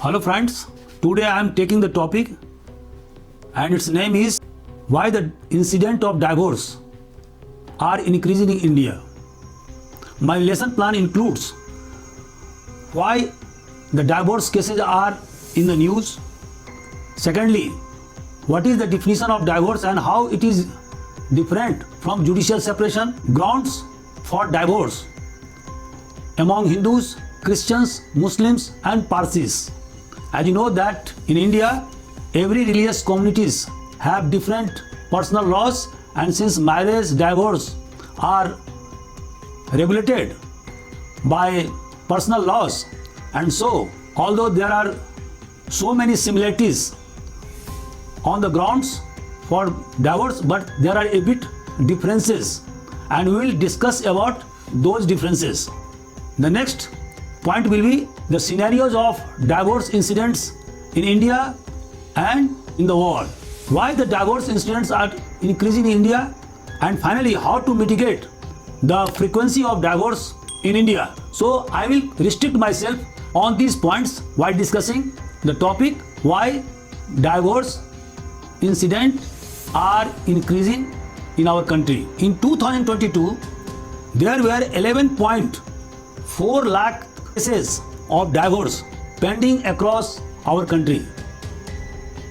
Hello friends, today I am taking the topic and its name is why the incident of divorce are increasing in India. My lesson plan includes why the divorce cases are in the news. Secondly, what is the definition of divorce and how it is different from judicial separation, grounds for divorce among Hindus, Christians, Muslims and Parsis. As you know that in India, every religious communities have different personal laws, and since marriage, divorce are regulated by personal laws, and so although there are so many similarities on the grounds for divorce, but there are a bit differences, and we will discuss about those differences. The next point will be the scenarios of divorce incidents in India and in the world. Why the divorce incidents are increasing in India, and finally how to mitigate the frequency of divorce in India. So I will restrict myself on these points while discussing the topic why divorce incidents are increasing in our country. In 2022, there were 11.4 lakh cases of divorce pending across our country.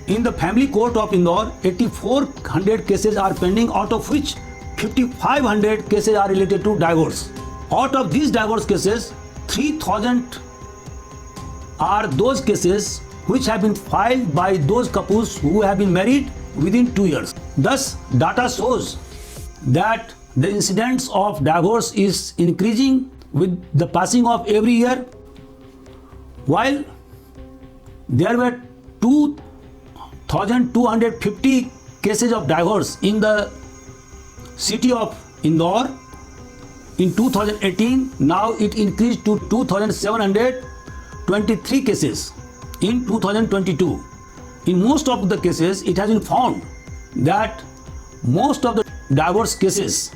In the family court of Indore, 8,400 cases are pending, out of which 5,500 cases are related to divorce. Out of these divorce cases, 3,000 are those cases which have been filed by those couples who have been married within 2 years. Thus, data shows that the incidence of divorce is increasing with the passing of every year. While there were 2,250 cases of divorce in the city of Indore in 2018, now it increased to 2,723 cases in 2022. In most of the cases, it has been found that most of the divorce cases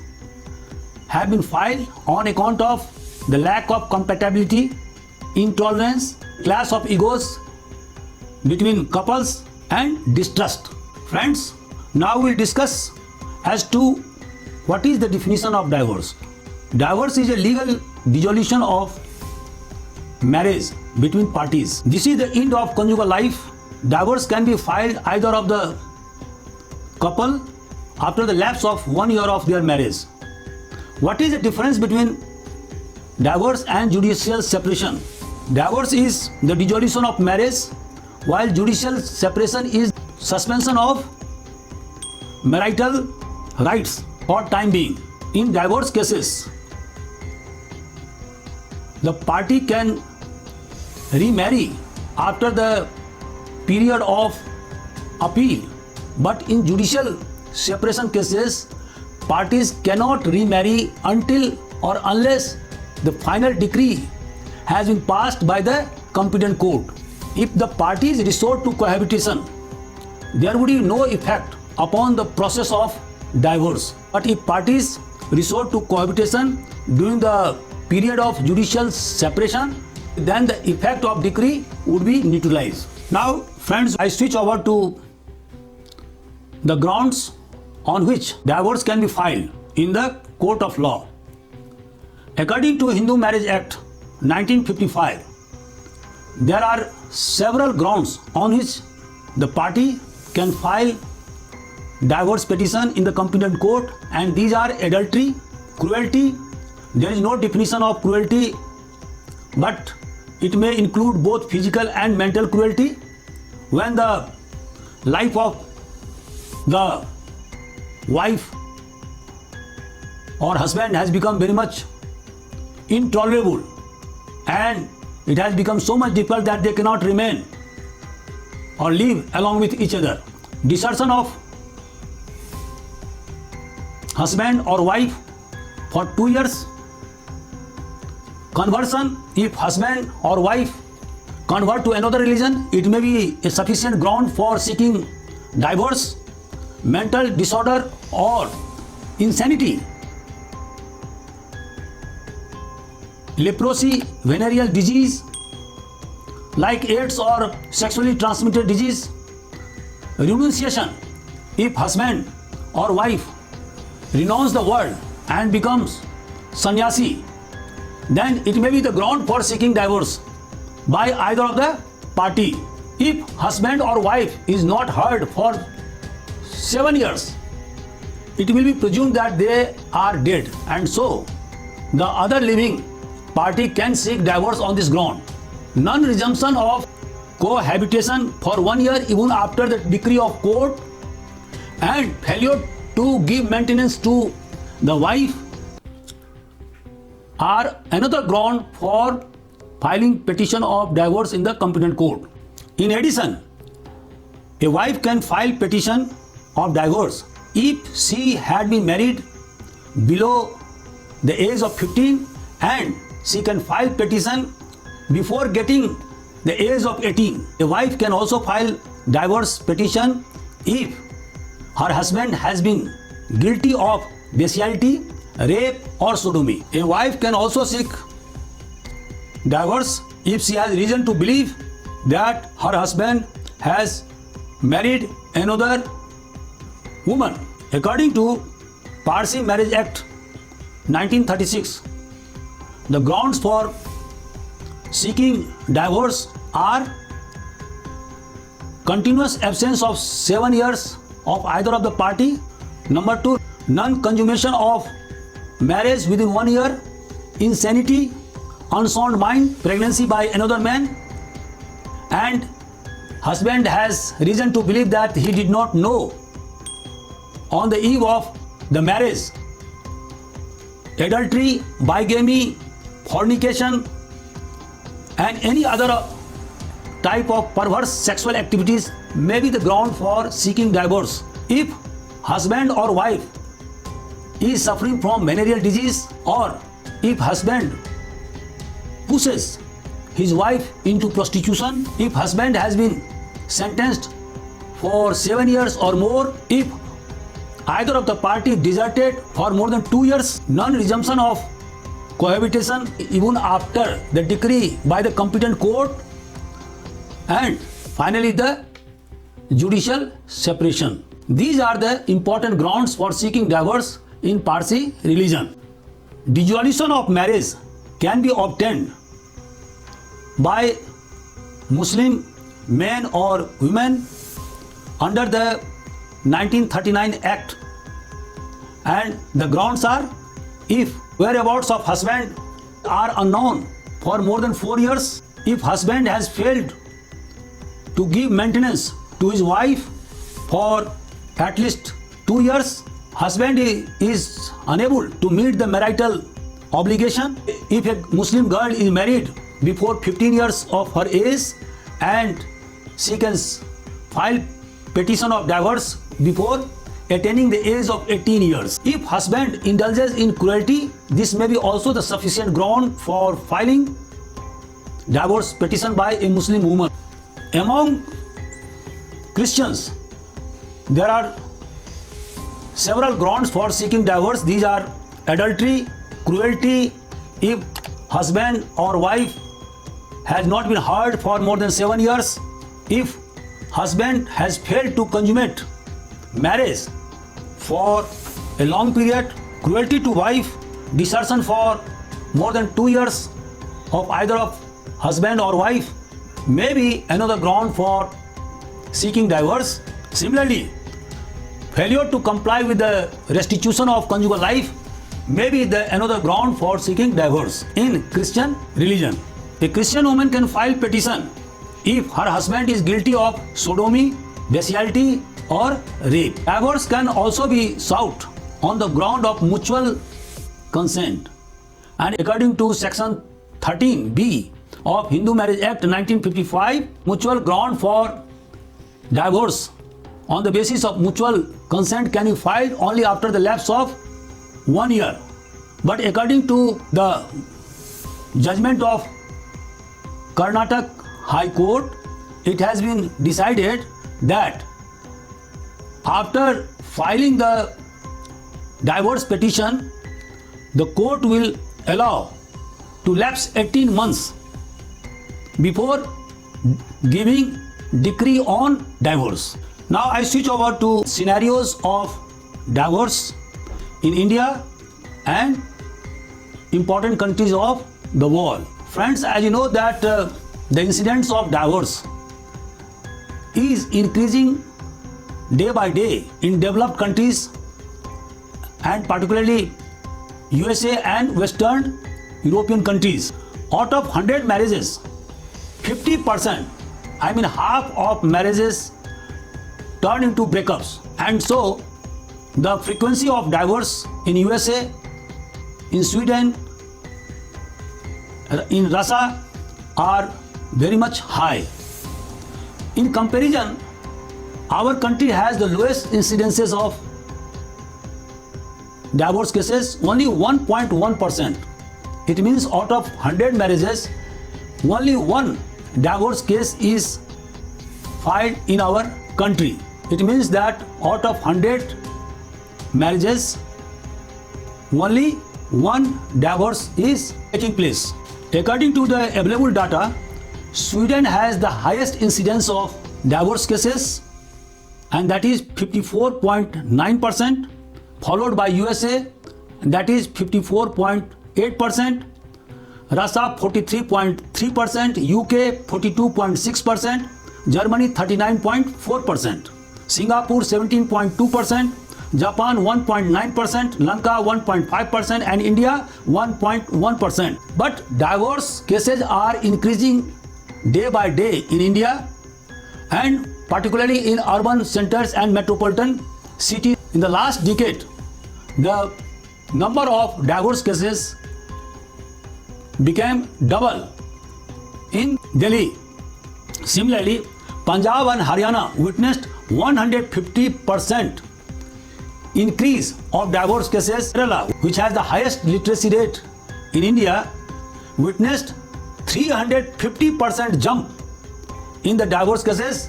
have been filed on account of the lack of compatibility, intolerance, clash of egos between couples and distrust. Friends, now we'll discuss as to what is the definition of divorce. Divorce is a legal dissolution of marriage between parties. This is the end of conjugal life. Divorce can be filed either of the couple after the lapse of 1 year of their marriage. What is the difference between divorce and judicial separation? Divorce is the dissolution of marriage, while judicial separation is suspension of marital rights for time being. In divorce cases, the party can remarry after the period of appeal, but in judicial separation cases, parties cannot remarry until or unless the final decree has been passed by the competent court. If the parties resort to cohabitation, there would be no effect upon the process of divorce. But if parties resort to cohabitation during the period of judicial separation, then the effect of decree would be neutralized. Now, friends, I switch over to the grounds on which divorce can be filed in the court of law. According to Hindu Marriage Act 1955, there are several grounds on which the party can file divorce petition in the competent court, and these are adultery, cruelty. There is no definition of cruelty, but it may include both physical and mental cruelty. When the life of the wife or husband has become very much intolerable and it has become so much difficult that they cannot remain or live along with each other. Desertion of husband or wife for 2 years. Conversion, if husband or wife convert to another religion, it may be a sufficient ground for seeking divorce. Mental disorder or insanity. Leprosy, venereal disease, like AIDS or sexually transmitted disease. Renunciation: if husband or wife renounce the world and becomes sannyasi, then it may be the ground for seeking divorce by either of the party. If husband or wife is not heard for 7 years, it will be presumed that they are dead, and so the other living party can seek divorce on this ground. Non-resumption of cohabitation for 1 year even after the decree of court, and failure to give maintenance to the wife are another ground for filing petition of divorce in the competent court. In addition, a wife can file petition of divorce if she had been married below the age of 15, and she can file petition before getting the age of 18. A wife can also file divorce petition if her husband has been guilty of bestiality, rape or sodomy. A wife can also seek divorce if she has reason to believe that her husband has married another woman. According to Parsi Marriage Act 1936, the grounds for seeking divorce are continuous absence of 7 years of either of the party. Number 2, non-consummation of marriage within 1 year, insanity, unsound mind, pregnancy by another man, and husband has reason to believe that he did not know on the eve of the marriage. Adultery, bigamy, fornication, and any other type of perverse sexual activities may be the ground for seeking divorce. If husband or wife is suffering from venereal disease, or if husband pushes his wife into prostitution, if husband has been sentenced for 7 years or more, if either of the party deserted for more than 2 years, non-resumption of cohabitation even after the decree by the competent court, and finally the judicial separation. These are the important grounds for seeking divorce in Parsi religion. Dissolution of marriage can be obtained by Muslim men or women under the 1939 Act, and the grounds are: if whereabouts of husband are unknown for more than 4 years, if husband has failed to give maintenance to his wife for at least 2 years, husband is unable to meet the marital obligation, if a Muslim girl is married before 15 years of her age and she can file petition of divorce before attaining the age of 18 years. If husband indulges in cruelty, this may be also the sufficient ground for filing divorce petition by a Muslim woman. Among Christians, there are several grounds for seeking divorce. These are adultery, cruelty, if husband or wife has not been heard for more than 7 years, if husband has failed to consummate marriage for a long period, cruelty to wife, desertion for more than 2 years of either of husband or wife may be another ground for seeking divorce. Similarly, failure to comply with the restitution of conjugal life may be another ground for seeking divorce. In Christian religion, a Christian woman can file petition if her husband is guilty of sodomy, bestiality or rape. Divorce can also be sought on the ground of mutual consent, and according to section 13B of Hindu Marriage Act 1955, mutual ground for divorce on the basis of mutual consent can be filed only after the lapse of 1 year. But according to the judgment of Karnataka High Court, it has been decided that after filing the divorce petition, the court will allow to lapse 18 months before giving decree on divorce. Now I switch over to scenarios of divorce in India and important countries of the world. Friends, as you know that the incidence of divorce is increasing day by day in developed countries and particularly USA and Western European countries. Out of 100 marriages, 50%, I mean half of marriages turn into breakups. And so the frequency of divorce in USA, in Sweden, in Russia are very much high. In comparison, our country has the lowest incidences of divorce cases, only 1.1%. It means out of 100 marriages, only one divorce case is filed in our country. It means that out of 100 marriages, only one divorce is taking place. According to the available data, Sweden has the highest incidence of divorce cases, and that is 54.9%, followed by USA, that is 54.8%, Russia 43.3%, UK 42.6%, Germany 39.4%, Singapore 17.2%, Japan 1.9%, Lanka 1.5%, and India 1.1%. But divorce cases are increasing day by day in India, and particularly in urban centers and metropolitan cities. In the last decade, the number of divorce cases became double in Delhi. Similarly, Punjab and Haryana witnessed 150% increase of divorce cases. Kerala, which has the highest literacy rate in India, witnessed 350% jump in the divorce cases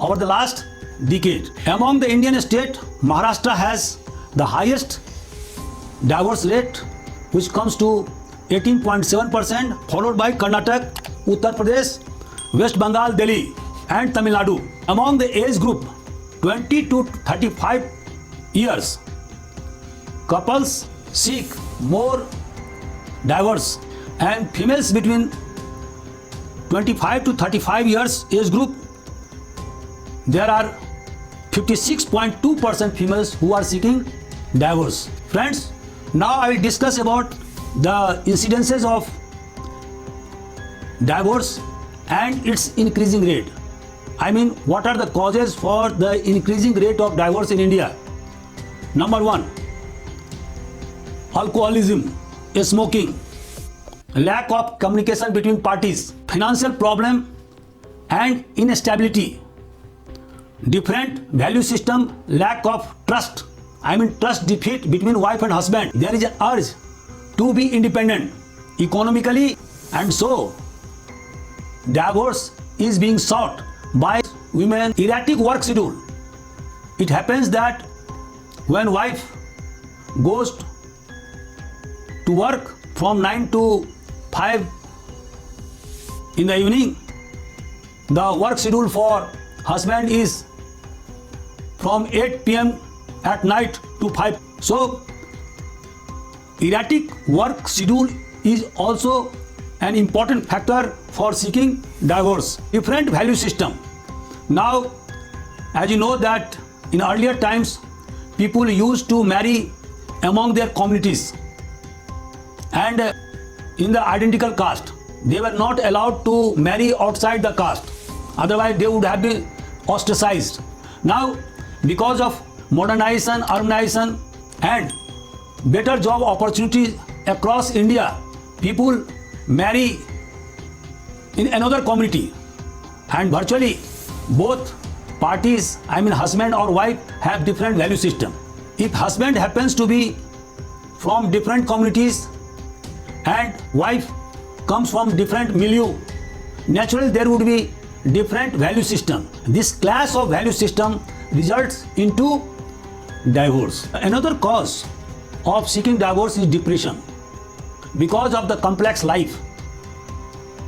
over the last decade. Among the Indian states, Maharashtra has the highest divorce rate, which comes to 18.7%, followed by Karnataka, Uttar Pradesh, West Bengal, Delhi, and Tamil Nadu. Among the age group 20 to 35 years, couples seek more divorce, and females between 25 to 35 years age group, there are 56.2% females who are seeking divorce. Friends, now I will discuss about the incidences of divorce and its increasing rate. I mean, what are the causes for the increasing rate of divorce in India? Number one, alcoholism, smoking, lack of communication between parties, financial problem and instability, different value system, lack of trust, I mean trust defeat between wife and husband. There is an urge to be independent economically, and so divorce is being sought by women. Erratic work schedule. It happens that when wife goes to work from 9 to 5 in the evening, the work schedule for husband is from 8 p.m. at night to 5. So erratic work schedule is also an important factor for seeking divorce. Different value system. Now, as you know that in earlier times, people used to marry among their communities and in the identical caste. They were not allowed to marry outside the caste. Otherwise, they would have been ostracized. Now, because of modernization, urbanization, and better job opportunities across India, people marry in another community, and virtually both parties, I mean husband or wife, have different value system. If husband happens to be from different communities and wife comes from different milieu, naturally there would be different value system. This clash of value system results into divorce. Another cause of seeking divorce is depression. Because of the complex life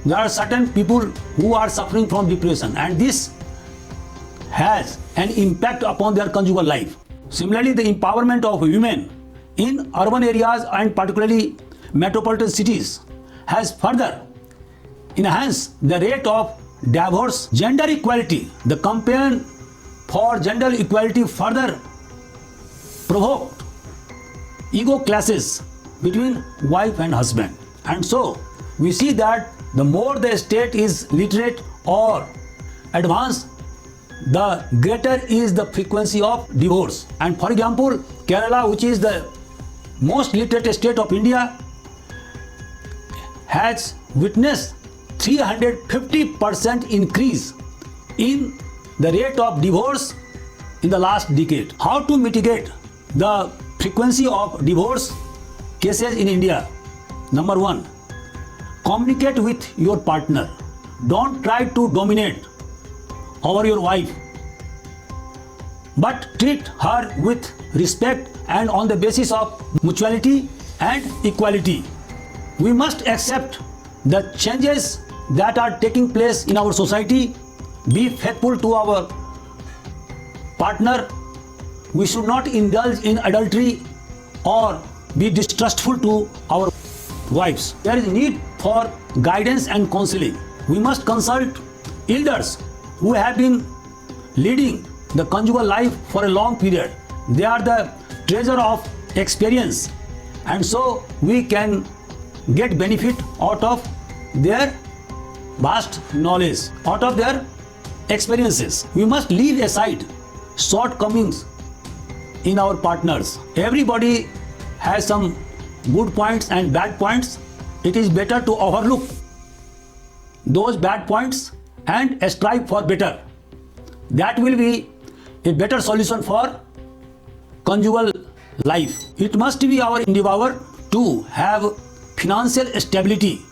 there are certain people who are suffering from depression, and this has an impact upon their conjugal life. Similarly, the empowerment of women in urban areas and particularly metropolitan cities has further enhanced the rate of divorce. Gender equality, the campaign for gender equality further provoked ego clashes between wife and husband. And so we see that the more the state is literate or advanced, the greater is the frequency of divorce. And for example, Kerala, which is the most literate state of India, has witnessed 350% increase in the rate of divorce in the last decade. How to mitigate the frequency of divorce cases in India? Number one, communicate with your partner. Don't try to dominate over your wife, but treat her with respect and on the basis of mutuality and equality. We must accept the changes that are taking place in our society. Be faithful to our partner. We should not indulge in adultery or be distrustful to our wives. There is need for guidance and counseling. We must consult elders who have been leading the conjugal life for a long period. They are the treasure of experience, and so we can get benefit out of their vast knowledge, out of their experiences. We must leave aside shortcomings in our partners. Everybody has some good points and bad points. It is better to overlook those bad points and strive for better. That will be a better solution for conjugal life. It must be our endeavor to have financial stability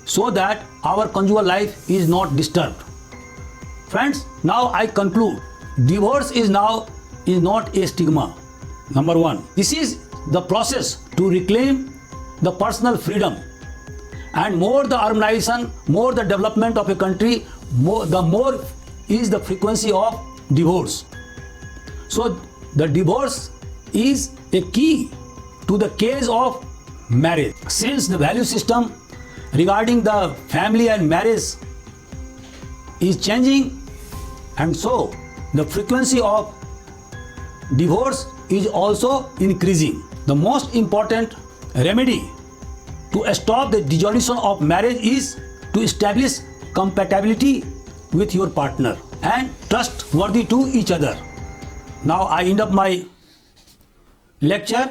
so that our conjugal life is not disturbed. Friends, now I conclude. Divorce is not a stigma. Number one, this is the process to reclaim the personal freedom. And more the urbanization, more the development of a country, the more is the frequency of divorce. So the divorce is a key to the case of marriage. Since the value system regarding the family and marriage is changing, and so the frequency of divorce is also increasing. The most important remedy to stop the dissolution of marriage is to establish compatibility with your partner and trustworthy to each other. Now I end up my lecture.